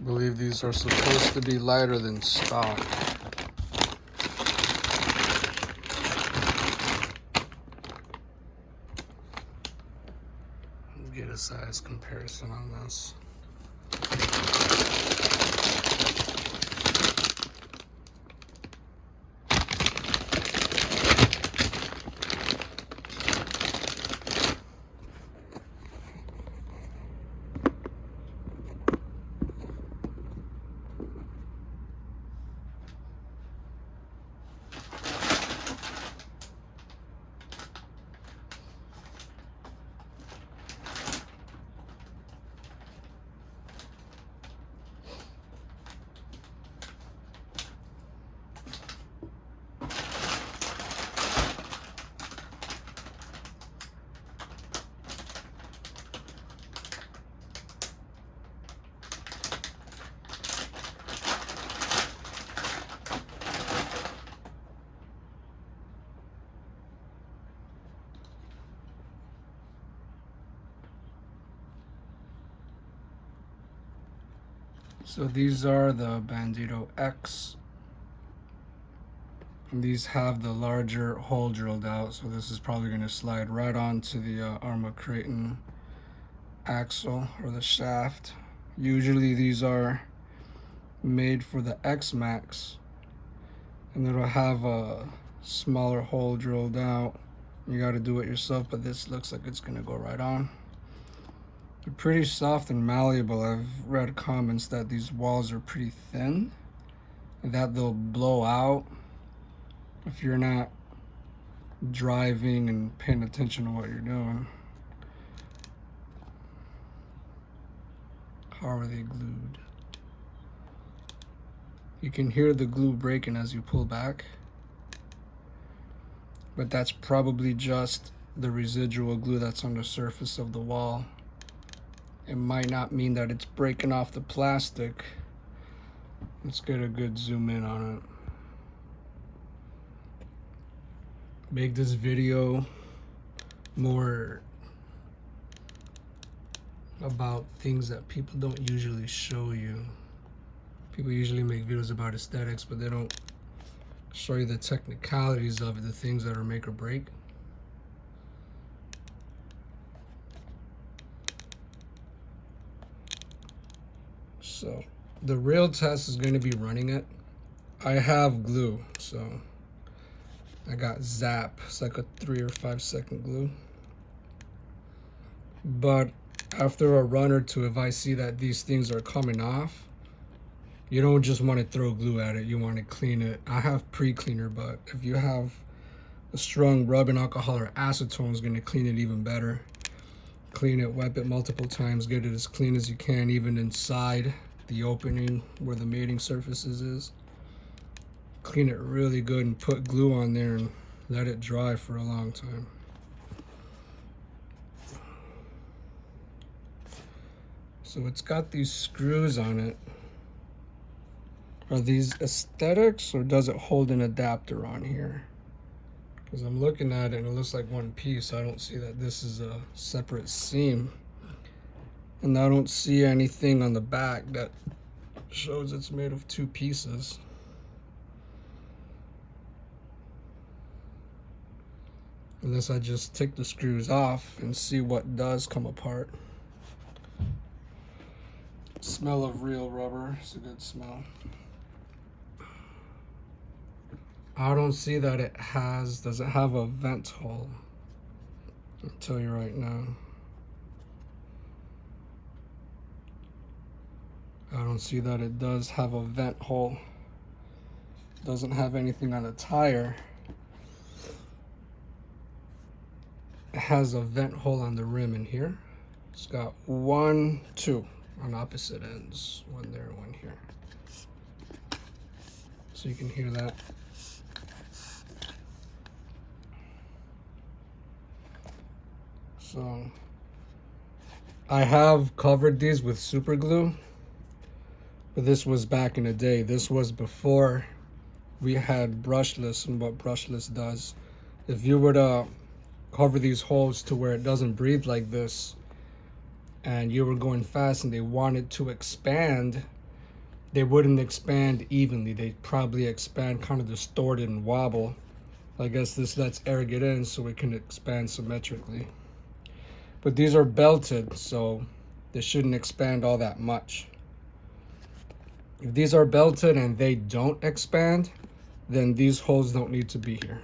believe these are supposed to be lighter than stock. Let's get a size comparison on this. So these are the Bandito X. And these have the larger hole drilled out, so this is probably going to slide right onto the Arma Kraton axle or the shaft. Usually these are made for the X Max, and it'll have a smaller hole drilled out. You got to do it yourself, but this looks like it's going to go right on. They're pretty soft and malleable. I've read comments that these walls are pretty thin and that they'll blow out if you're not driving and paying attention to what you're doing. How are they glued? You can hear the glue breaking as you pull back, but that's probably just the residual glue that's on the surface of the wall. It might not mean that it's breaking off the plastic. Let's get a good zoom in on it. Make this video more about things that people don't usually show you. People usually make videos about aesthetics, but they don't show you the technicalities of it, the things that are make or break. So the real test is going to be running it. I have glue, so I got Zap. It's like a 3 or 5 second glue. But after a run or two, if I see that these things are coming off, you don't just want to throw glue at it, you want to clean it. I have pre-cleaner, but if you have a strong rubbing alcohol or acetone, is going to clean it even better. Clean it, wipe it multiple times, get it as clean as you can, even inside the opening where the mating surfaces is. Clean it really good and put glue on there and let it dry for a long time. So it's got these screws on it. Are these aesthetics, or does it hold an adapter on here? Because I'm looking at it and it looks like one piece. I don't see that this is a separate seam. And I don't see anything on the back that shows it's made of 2 pieces. Unless I just take the screws off and see what does come apart. Smell of real rubber, it's a good smell. I don't see that it has, does it have a vent hole? I'll tell you right now. I don't see that it does have a vent hole. Doesn't have anything on the tire. It has a vent hole on the rim in here. It's got 1, 2 on opposite ends. 1 there, 1 here. So you can hear that. So I have covered these with super glue, but this was back in the day. This was before we had brushless and what brushless does. If you were to cover these holes to where it doesn't breathe like this, and you were going fast and they wanted to expand, they wouldn't expand evenly. They probably expand kind of distorted and wobble. I guess this lets air get in so it can expand symmetrically. But these are belted, so they shouldn't expand all that much. If these are belted and they don't expand, then these holes don't need to be here.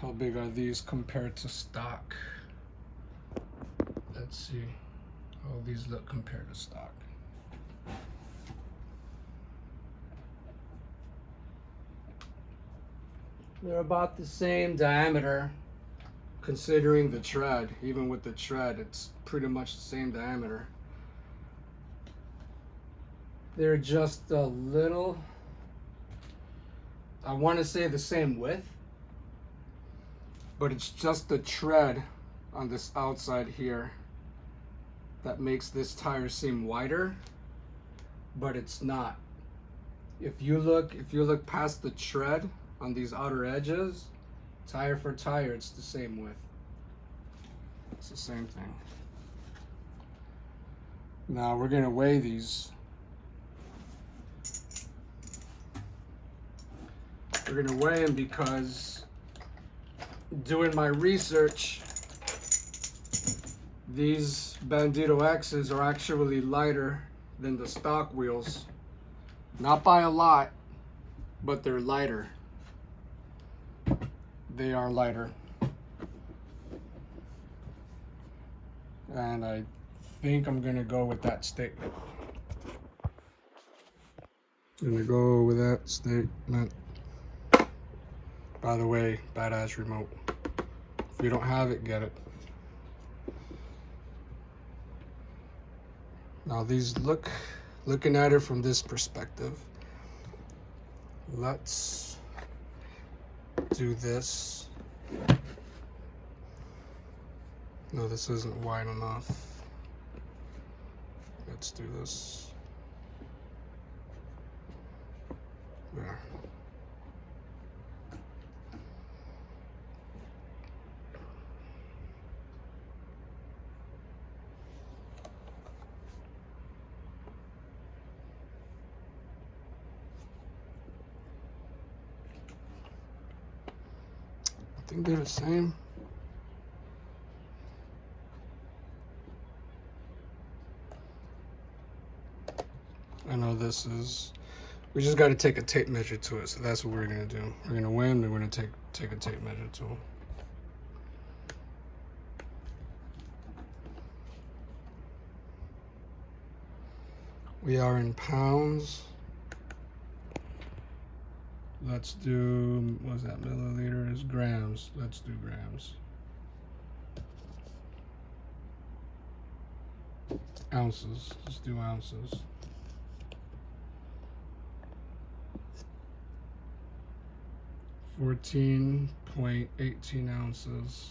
How big are these compared to stock? Let's see how these look compared to stock. They're about the same diameter, considering the tread. Even with the tread, it's pretty much the same diameter. They're just a little, I want to say the same width, but it's just the tread on this outside here that makes this tire seem wider, but it's not. If you look past the tread on these outer edges, tire for tire, it's the same width. It's the same thing. Now we're gonna weigh these. We're gonna weigh them because doing my research, these Bandito X's are actually lighter than the stock wheels. Not by a lot, but they're lighter. They are lighter. And I think I'm gonna go with that statement. Gonna go with that statement. By the way, badass remote. If you don't have it, get it. Now these looking at it from this perspective, let's do this. No, this isn't wide enough. Let's do this. There. I think they're the same. I know this is, we just got to take a tape measure to it, so that's what we're going to do. We're going to weigh them, and we're going to take a tape measure to them. We are in pounds. Let's do, what's that, milliliters? Grams. Let's do grams. Ounces. Let's do ounces. 14.18 ounces.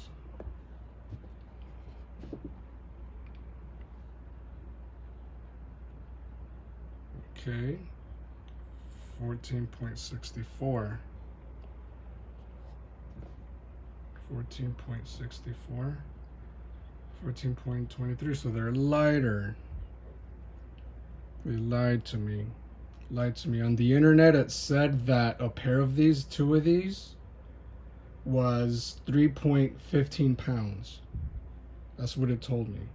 Okay. 14.64. 14.64. 14.23. So they're lighter. They lied to me. Lied to me. On the internet, it said that a pair of these, two of these, was 3.15 pounds. That's what it told me.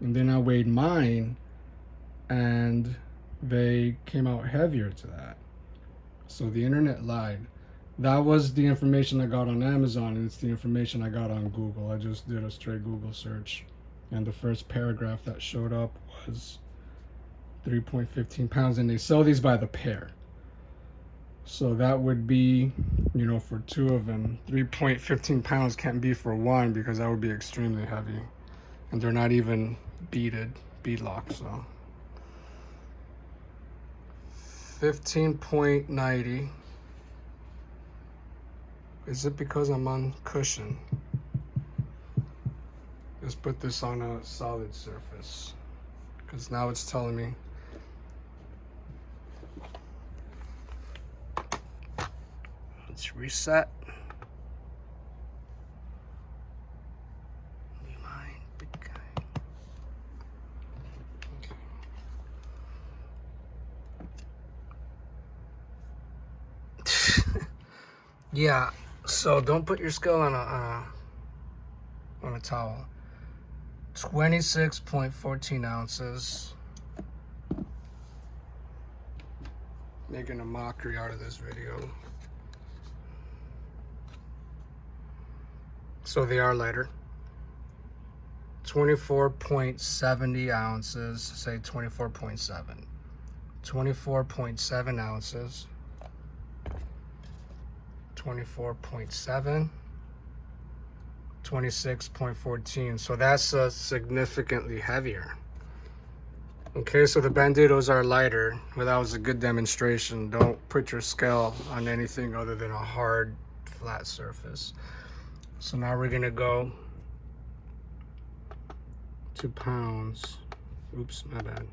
And then I weighed mine, and they came out heavier to that. So the internet lied. That was the information I got on Amazon, and it's the information I got on Google. I just did a straight Google search, and the first paragraph that showed up was 3.15 pounds, and they sell these by the pair. So that would be, you know, for two of them. 3.15 pounds can't be for one, because that would be extremely heavy. And they're not even bead locked, so. 15.90. Is it because I'm on cushion? Let's put this on a solid surface, because now it's telling me. Let's reset. Yeah, so don't put your scale on a towel. 26.14 ounces. Making a mockery out of this video. So they are lighter. 24.70 ounces, say 24.7. 24.7 ounces. 24.7. 26.14. So that's significantly heavier. Okay, so the Banditos are lighter. Well, that was a good demonstration. Don't put your scale on anything other than a hard, flat surface. So now we're gonna go to pounds. Oops, my bad.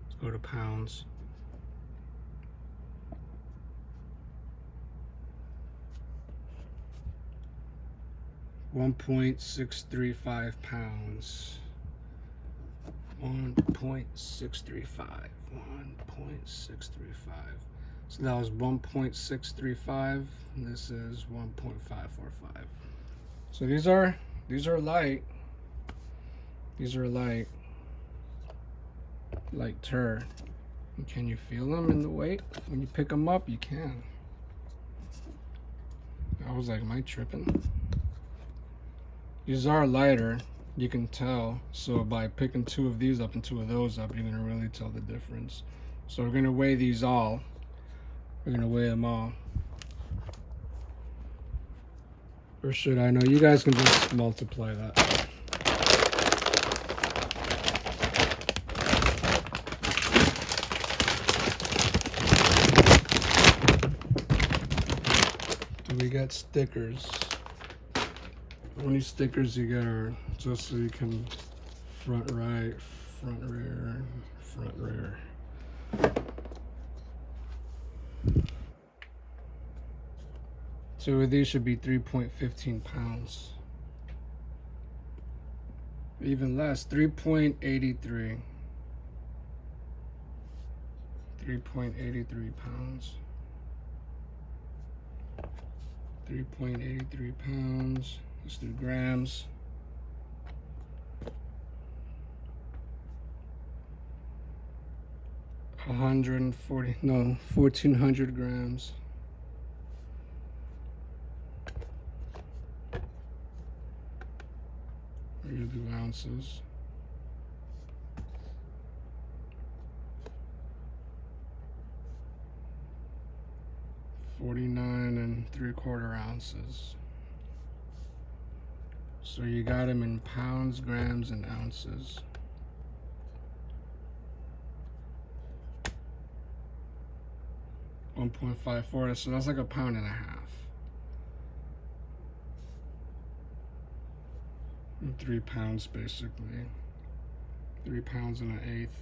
Let's go to pounds. $1.635 pounds. 1.635. 1.635. So that was 1.635. This is 1.545. So these are light. These are lighter. And can you feel them in the weight? When you pick them up, you can. I was like, am I tripping? These are lighter, you can tell. So by picking two of these up and two of those up, you're gonna really tell the difference. So we're gonna weigh these all. We're gonna weigh them all. Or should I? No, you guys can just multiply that. Do we got stickers? How many stickers you got are just so you can front right, front rear, front rear. Two of these should be 3.15 pounds. Even less, 3.83. 3.83 pounds. 3.83 pounds. Let's do grams. No, 1,400 grams. We're gonna do ounces. 49.75 ounces. So you got them in pounds, grams, and ounces. $1.54, so that's like a pound and a half. And 3 pounds basically. 3 pounds and an eighth.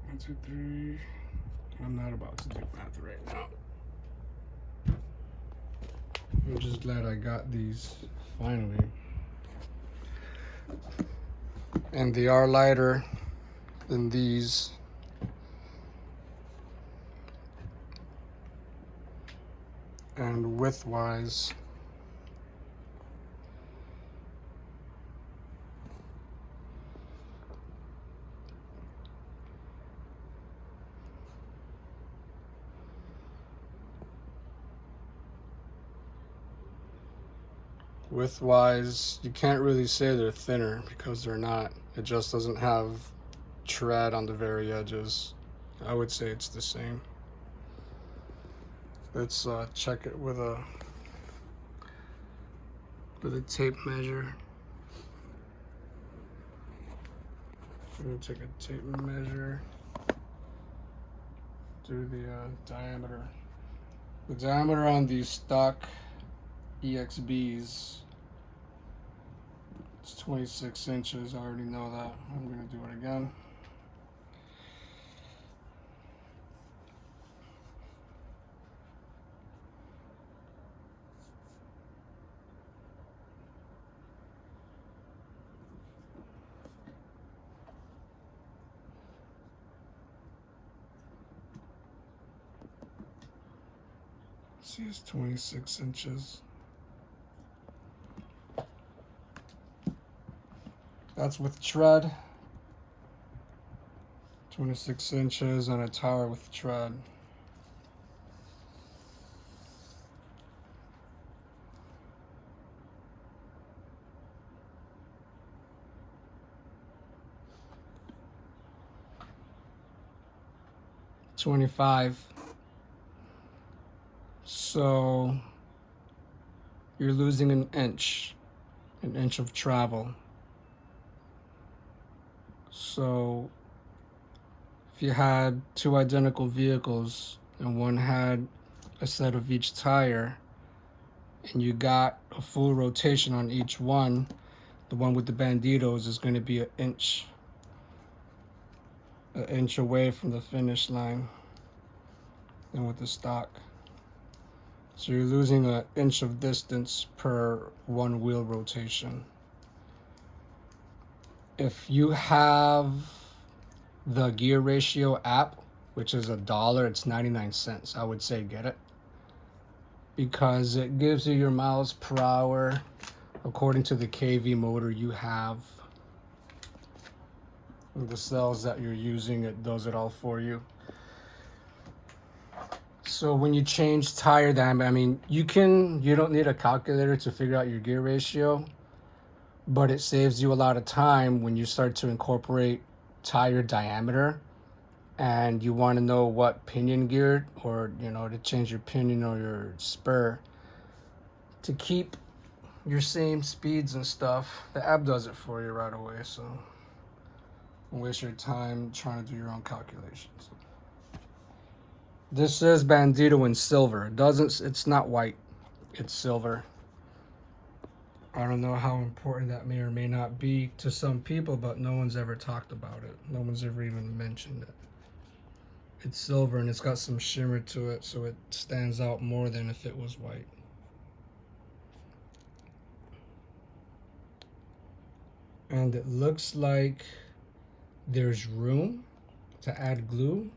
One, two, three. I'm not about to do math right now. I'm just glad I got these finally. And they are lighter than these. And width-wise, you can't really say they're thinner because they're not. It just doesn't have tread on the very edges. I would say it's the same. Let's check it with a tape measure. I'm gonna take a tape measure. Do the diameter. The diameter on these stock EXBs, it's 26 inches. I already know that. I'm gonna do it again. See, it's 26 inches. That's with tread. 26 inches on a tower with tread. $25. So you're losing an inch of travel. So if you had two identical vehicles and one had a set of each tire and you got a full rotation on each one, the one with the Banditos is going to be an inch away from the finish line than with the stock. So you're losing an inch of distance per one wheel rotation. If you have the gear ratio app, which is $1, it's 99 cents, I would say get it, because it gives you your miles per hour according to the KV motor you have. The cells that you're using, it does it all for you. So when you change tire diameter, I mean, you don't need a calculator to figure out your gear ratio, but it saves you a lot of time when you start to incorporate tire diameter and you want to know what pinion gear, or to change your pinion or your spur to keep your same speeds and stuff. The app does it for you right away, so don't waste your time trying to do your own calculations. This is Bandito in silver. It's not white, it's silver. I don't know how important that may or may not be to some people, but no one's ever talked about it. No one's ever even mentioned it. It's silver and it's got some shimmer to it, so it stands out more than if it was white. And it looks like there's room to add glue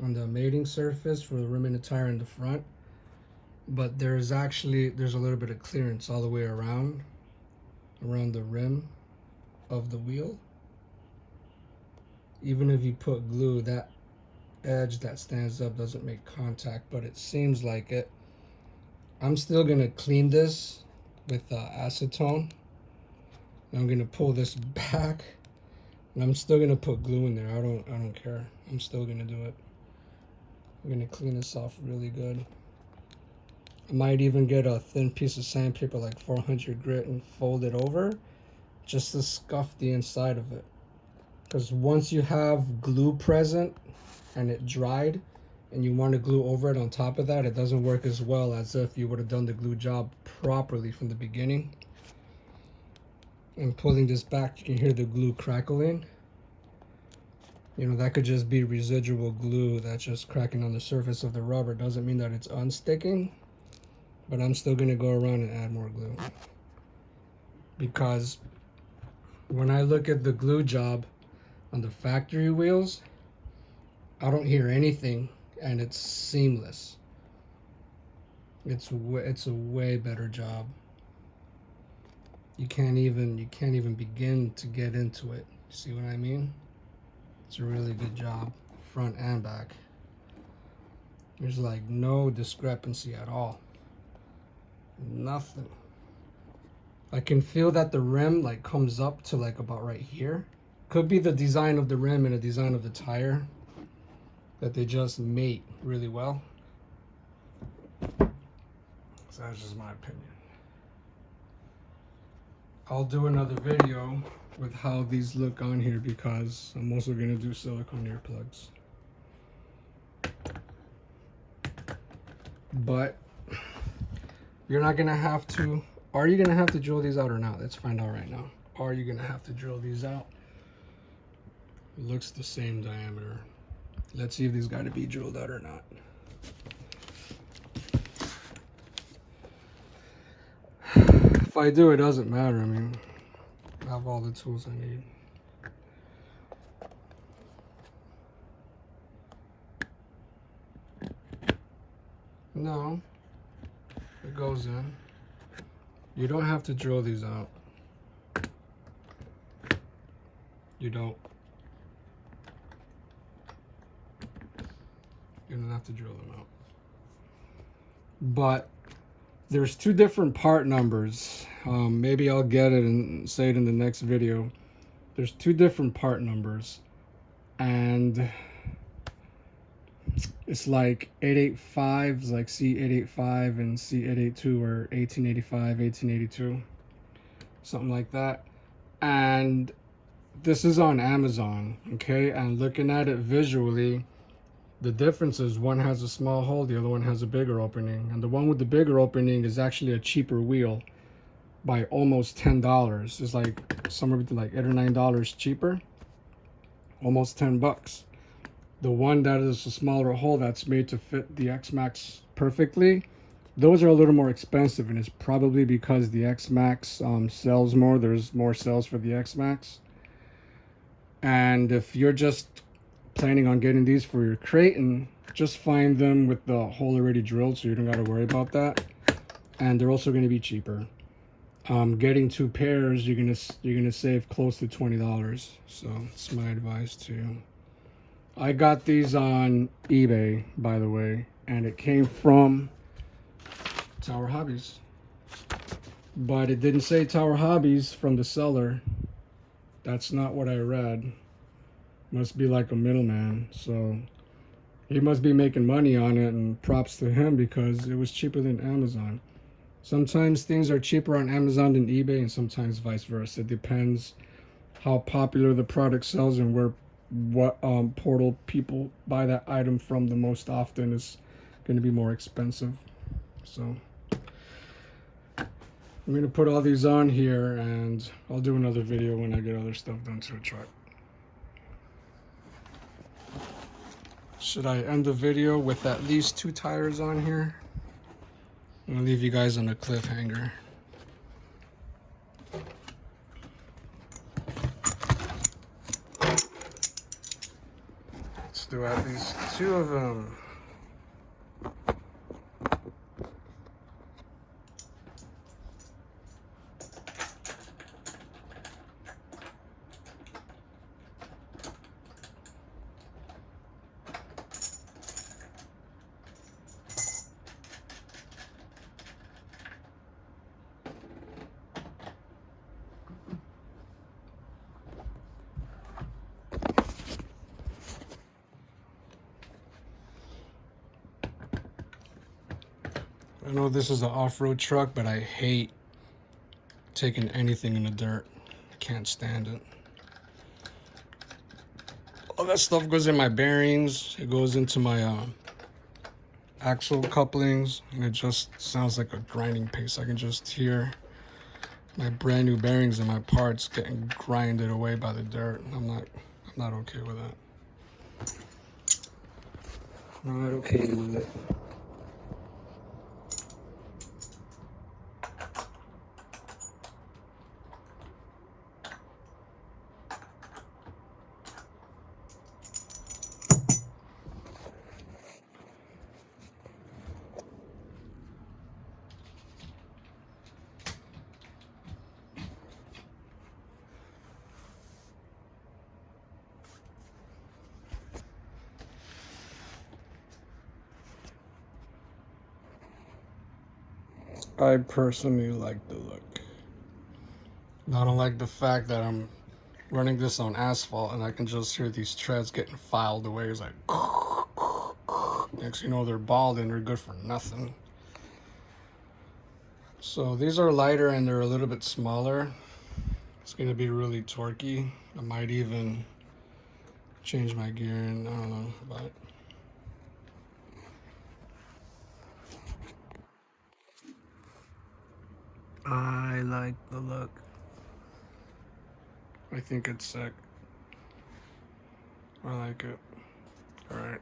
on the mating surface for the rim and the tire in the front, but there's a little bit of clearance all the way around the rim of the wheel. Even if you put glue, that edge that stands up doesn't make contact, but it seems like it. I'm still gonna clean this with acetone. I'm gonna pull this back and I'm still gonna put glue in there. I don't care. I'm still gonna do it. I'm gonna clean this off really good. I might even get a thin piece of sandpaper like 400 grit and fold it over just to scuff the inside of it. Because once you have glue present and it dried and you want to glue over it on top of that, it doesn't work as well as if you would have done the glue job properly from the beginning. And pulling this back, you can hear the glue crackling. That could just be residual glue that's just cracking on the surface of the rubber. Doesn't mean that it's unsticking, but I'm still gonna go around and add more glue. Because when I look at the glue job on the factory wheels, I don't hear anything and it's seamless. It's a way better job. You can't even begin to get into it. See what I mean? It's a really good job, front and back. There's like no discrepancy at all. Nothing. I can feel that the rim like comes up to like about right here. Could be the design of the rim and the design of the tire, that they just mate really well. So that's just my opinion. I'll do another video with how these look on here because I'm also gonna do silicone earplugs. But you're not gonna have to, are you gonna have to drill these out or not? Let's find out right now. Are you gonna have to drill these out? It looks the same diameter. Let's see if these got to be drilled out or not. If I do, it doesn't matter. I mean, I have all the tools I need. No, it goes in. You don't have to drill these out. You don't. You don't have to drill them out. But there's two different part numbers. Maybe I'll get it and say it in the next video. There's two different part numbers. And it's like 885 is like C885 and C882 or 1885, 1882. Something like that. And this is on Amazon, okay? And looking at it visually, the difference is one has a small hole, the other one has a bigger opening. And the one with the bigger opening is actually a cheaper wheel by almost $10. It's like somewhere between like $8 or $9 cheaper. Almost 10 bucks. The one that is a smaller hole that's made to fit the X-Max perfectly, those are a little more expensive, and it's probably because the X-Max sells more. There's more sales for the X-Max. And if you're just planning on getting these for your Kraton, just find them with the hole already drilled, so you don't got to worry about that. And they're also going to be cheaper. Getting two pairs, you're gonna save close to $20. So it's my advice to you. I got these on eBay, by the way, and it came from Tower Hobbies, but it didn't say Tower Hobbies from the seller. That's not what I read. Must be like a middleman, so he must be making money on it, and props to him because it was cheaper than Amazon. Sometimes things are cheaper on Amazon than eBay, and sometimes vice versa. It depends how popular the product sells and what portal people buy that item from the most often is going to be more expensive. So I'm going to put all these on here, and I'll do another video when I get other stuff done to the truck. Should I end the video with at least 2 tires on here? I'm gonna leave you guys on a cliffhanger. Let's do at least 2 of them. I know this is an off-road truck, but I hate taking anything in the dirt. I can't stand it. All that stuff goes in my bearings. It goes into my axle couplings, and it just sounds like a grinding paste. I can just hear my brand new bearings and my parts getting grinded away by the dirt. I'm not okay with that. Not okay with it. I personally like the look. I don't like the fact that I'm running this on asphalt and I can just hear these treads getting filed away. It's like, next you know they're bald and they're good for nothing. So these are lighter and they're a little bit smaller. It's gonna be really torquey. I might even change my gearing, I don't know, but I like the look. I think it's sick. I like it. All right.